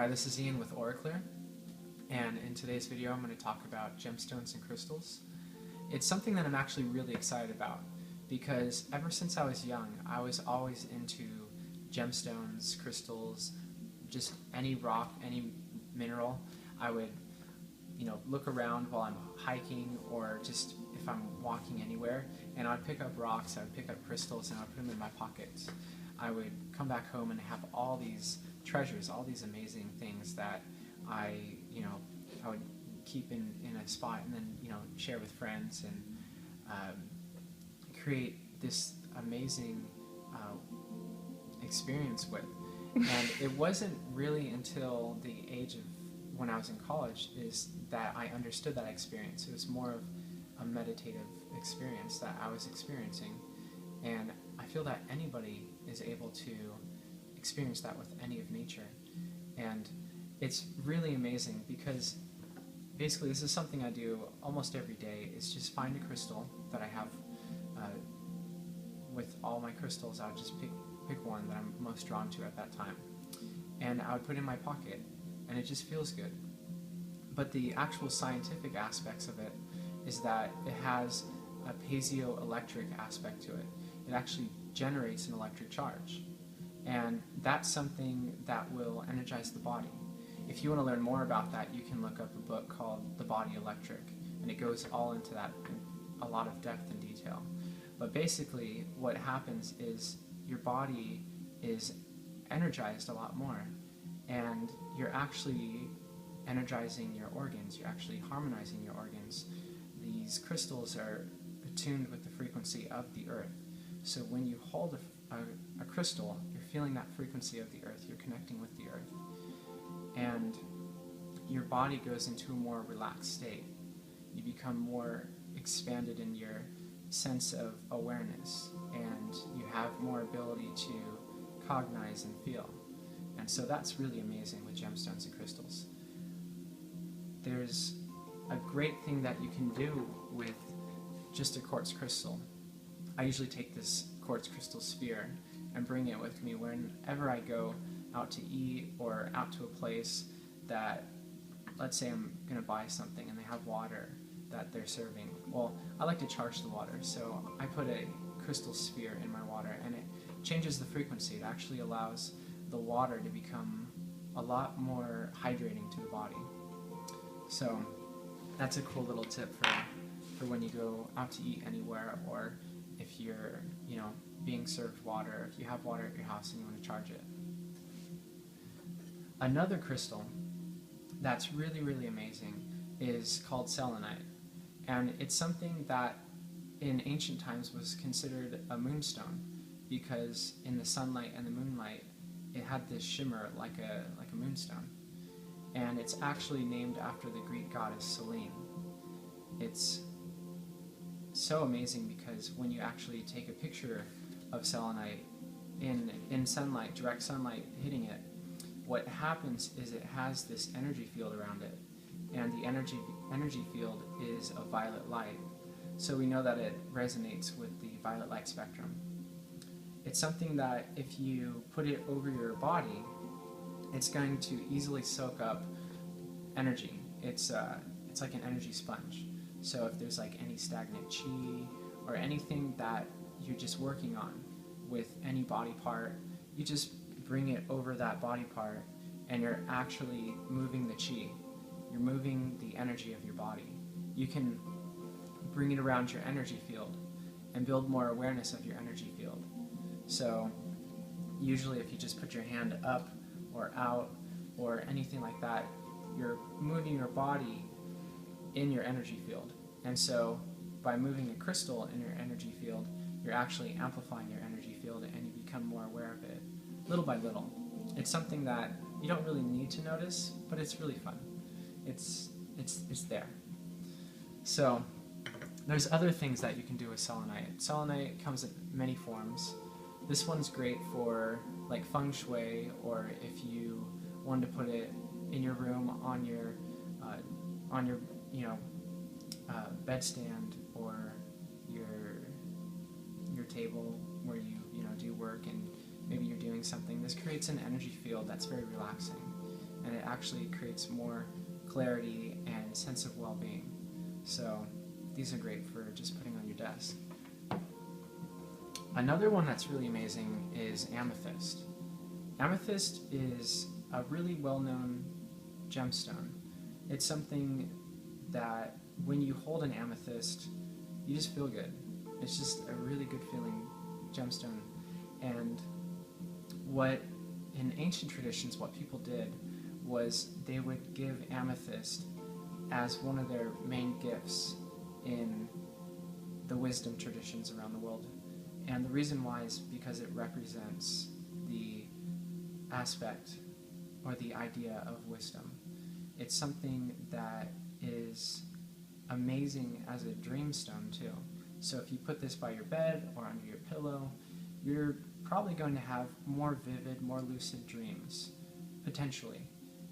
Hi, this is Ian with Oraclear, and in today's video I'm going to talk about gemstones and crystals. It's something that I'm actually really excited about because ever since I was young I was always into gemstones, crystals, just any rock, any mineral. I would look around while I'm hiking or just if I'm walking anywhere, and I'd pick up rocks, I'd pick up crystals, and I'd put them in my pockets. I would come back home and have all these treasures, all these amazing things that I would keep in a spot and then share with friends and create this amazing experience with. And it wasn't really until the age of when I was in college is that I understood that experience. It was more of a meditative experience that I was experiencing, and I feel that anybody is able to experience that with any of nature. And it's really amazing because basically this is something I do almost every day, is just find a crystal that I have. With all my crystals, I would just pick one that I'm most drawn to at that time, and I would put it in my pocket, and it just feels good. But the actual scientific aspects of it is that it has a piezoelectric aspect to it. It actually generates an electric charge, and that's something that will energize the body. If you want to learn more about that, you can look up a book called The Body Electric, and it goes all into that in a lot of depth and detail. But basically what happens is your body is energized a lot more, and you're actually energizing your organs, you're actually harmonizing your organs. These crystals are attuned with the frequency of the earth. So when you hold a crystal, you're feeling that frequency of the earth, you're connecting with the earth, and your body goes into a more relaxed state. You become more expanded in your sense of awareness, and you have more ability to cognize and feel. And so that's really amazing with gemstones and crystals. There's a great thing that you can do with just a quartz crystal. I usually take this quartz crystal sphere and bring it with me whenever I go out to eat or out to a place that, let's say I'm going to buy something and they have water that they're serving. Well, I like to charge the water, so I put a crystal sphere in my water, and it changes the frequency. It actually allows the water to become a lot more hydrating to the body. So that's a cool little tip for when you go out to eat anywhere, or if you're being served water, if you have water at your house and you want to charge it. Another crystal that's really, really amazing is called selenite, and it's something that in ancient times was considered a moonstone because in the sunlight and the moonlight it had this shimmer like a moonstone. And it's actually named after the Greek goddess Selene. It's so amazing because when you actually take a picture of selenite in sunlight, direct sunlight hitting it, what happens is it has this energy field around it, and the energy field is a violet light. So we know that it resonates with the violet light spectrum. It's something that if you put it over your body, it's going to easily soak up energy. It's like an energy sponge. So if there's like any stagnant chi or anything that you're just working on with any body part, you just bring it over that body part, and you're actually moving the chi. You're moving the energy of your body. You can bring it around your energy field and build more awareness of your energy field. So usually if you just put your hand up or out or anything like that, you're moving your body in your energy field. And so by moving a crystal in your energy field, you're actually amplifying your energy field, and you become more aware of it little by little. It's something that you don't really need to notice, but it's really fun. It's there. So there's other things that you can do with selenite. Selenite comes in many forms. This one's great for like feng shui, or if you wanted to put it in your room on your bedstand or your table where you do work, and maybe you're doing something. This creates an energy field that's very relaxing. and it actually creates more clarity and sense of well-being. So these are great for just putting on your desk. Another one that's really amazing is amethyst. Amethyst is a really well-known gemstone. It's something that when you hold an amethyst, you just feel good. It's just a really good feeling gemstone. And what in ancient traditions, what people did was they would give amethyst as one of their main gifts in the wisdom traditions around the world. And the reason why is because it represents the aspect or the idea of wisdom. It's something that is amazing as a dream stone too. So if you put this by your bed or under your pillow, you're probably going to have more vivid, more lucid dreams, potentially.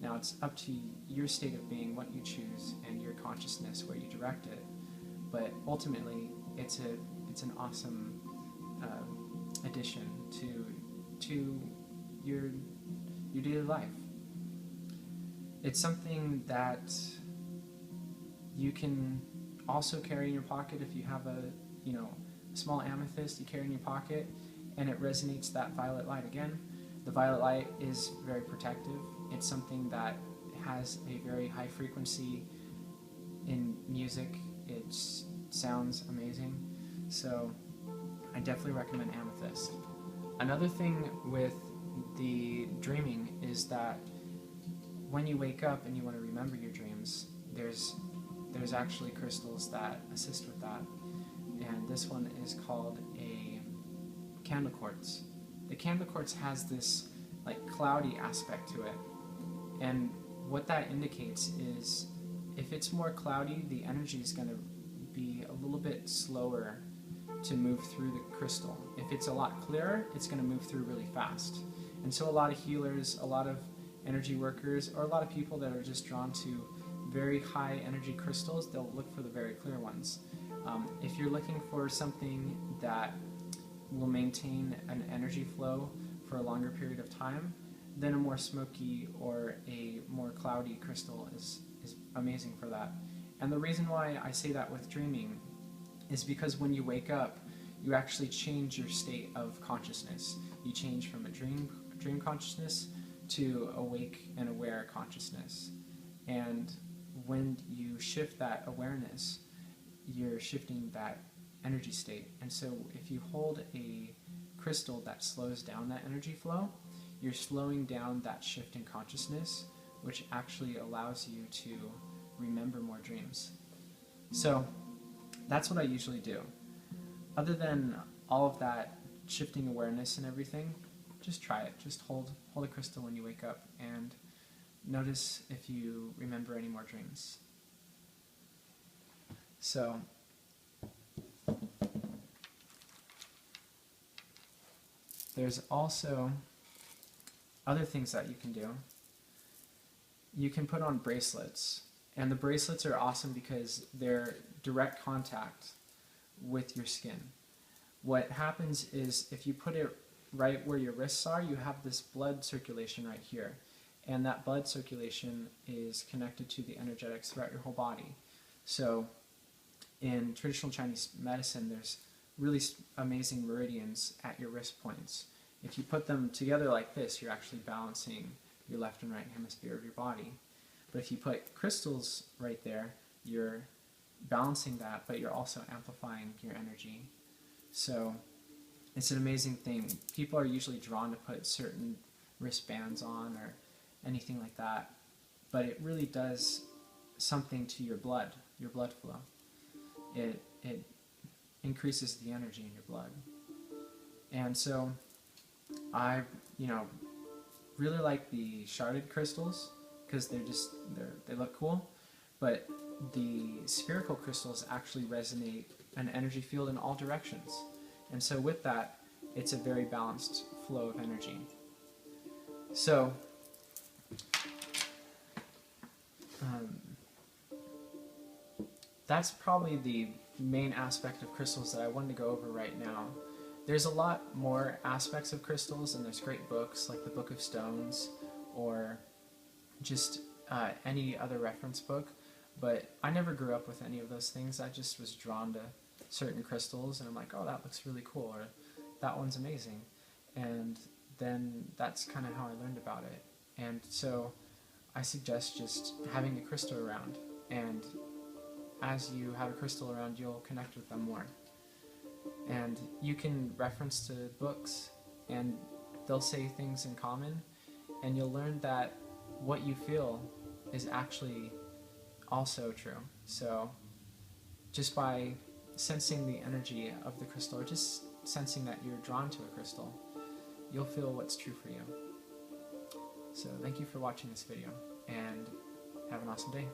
Now it's up to your state of being, what you choose, and your consciousness, where you direct it. But ultimately, it's an awesome addition to your daily life. It's something that you can also carry in your pocket. If you have a small amethyst you carry in your pocket, and it resonates that violet light again. The violet light is very protective. It's something that has a very high frequency in music. It sounds amazing. So I definitely recommend amethyst. Another thing with the dreaming is that when you wake up and you want to remember your dreams, there's actually crystals that assist with that. And this one is called a candle quartz. The candle quartz has this like cloudy aspect to it. And what that indicates is if it's more cloudy, the energy is going to be a little bit slower to move through the crystal. If it's a lot clearer, it's going to move through really fast. And so a lot of healers, a lot of energy workers, or a lot of people that are just drawn to very high energy crystals, they'll look for the very clear ones. If you're looking for something that will maintain an energy flow for a longer period of time, then a more smoky or a more cloudy crystal is amazing for that. And the reason why I say that with dreaming is because when you wake up, you actually change your state of consciousness. You change from a dream consciousness to awake and aware consciousness. And when you shift that awareness, you're shifting that energy state. And so if you hold a crystal that slows down that energy flow, you're slowing down that shift in consciousness, which actually allows you to remember more dreams. So that's what I usually do. Other than all of that shifting awareness and everything, just try it. Just hold a crystal when you wake up and notice if you remember any more dreams. So there's also other things that you can do. You can put on bracelets, and the bracelets are awesome because they're direct contact with your skin. What happens is if you put it right where your wrists are, you have this blood circulation right here, and that blood circulation is connected to the energetics throughout your whole body. So in traditional Chinese medicine, there's really amazing meridians at your wrist points. If you put them together like this, you're actually balancing your left and right hemisphere of your body. But if you put crystals right there, you're balancing that, but you're also amplifying your energy. So it's an amazing thing. People are usually drawn to put certain wristbands on or anything like that, but it really does something to your blood flow. It increases the energy in your blood. And so I really like the sharded crystals because they look cool, but the spherical crystals actually resonate an energy field in all directions. And so with that, it's a very balanced flow of energy. So that's probably the main aspect of crystals that I wanted to go over right now. There's a lot more aspects of crystals, and there's great books like the Book of Stones or just any other reference book. But I never grew up with any of those things. I just was drawn to certain crystals, and I'm like, oh, that looks really cool, or that one's amazing. And then that's kind of how I learned about it. And so I suggest just having a crystal around, and as you have a crystal around, you'll connect with them more. And you can reference to books, and they'll say things in common, and you'll learn that what you feel is actually also true. So just by sensing the energy of the crystal, or just sensing that you're drawn to a crystal, you'll feel what's true for you. So thank you for watching this video, and have an awesome day.